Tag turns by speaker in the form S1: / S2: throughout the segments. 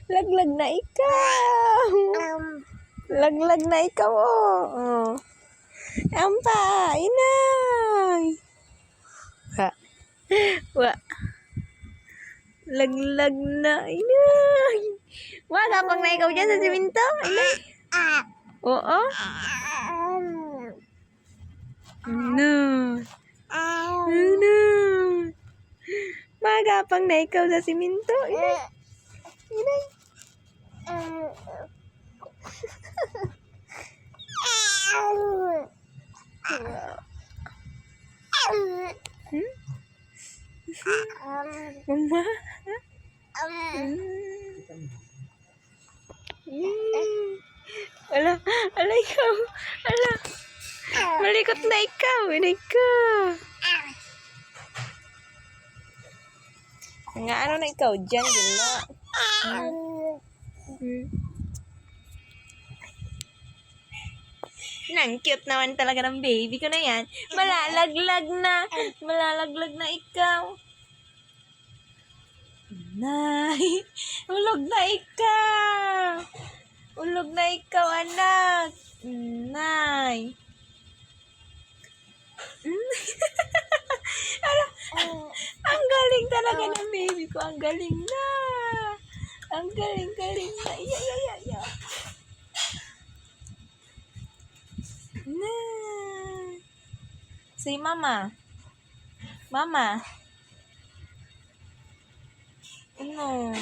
S1: Laglag na ikaw. Laglag na ikaw, oh. Ampa, inay. Wa. Laglag na, inay. Wala pang na ikaw dyan sa siminto, inay. Oo. No. No. Magapang na ikaw sa siminto, inay. Inay. Mama? Ala, ala ikaw. Ala. Malikot na ikaw. Inay ka. Nga ano na ikaw dyan, gila. Nang cute naman talaga ng baby ko na yan. Malalaglag na. Malalaglag na ikaw. Nay. Ulog na ikaw. Ulog na ikaw, anak. Nay. Ang galing talaga ng baby ko. Ang galing na. Ang galing-galing na. Iya. Na. Say mama. Mama. No.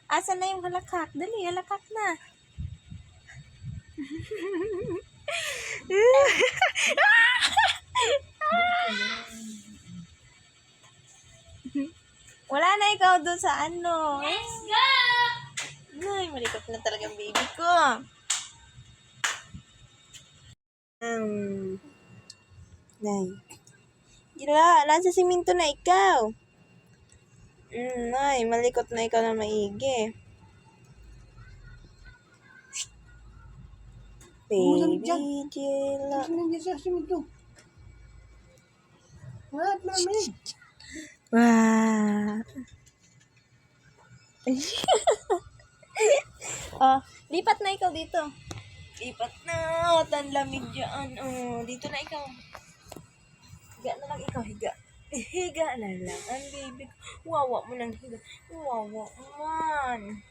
S1: Asan na yung halakak? Dali, halakak na. Wala na ikaw doon sa ano. Let's go! Ay, malikot na talaga ang baby ko. Nay. Gila, nasa siminto na ikaw. Nay, malikot na ikaw na maigi. Baby Jilla. Wow. Oh, lipat na ikaw dito. Lipat na. Tan lamig dyan. Oh, dito na ikaw. Higa na lang ikaw, higa. Higa na lang ang baby. Wawa mo ng higa. Wawa man.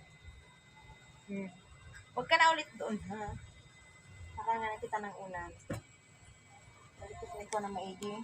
S1: Huwag ka na ulit doon, ha? Saka nga kita ng ulan. Malikot na ikaw na maigi.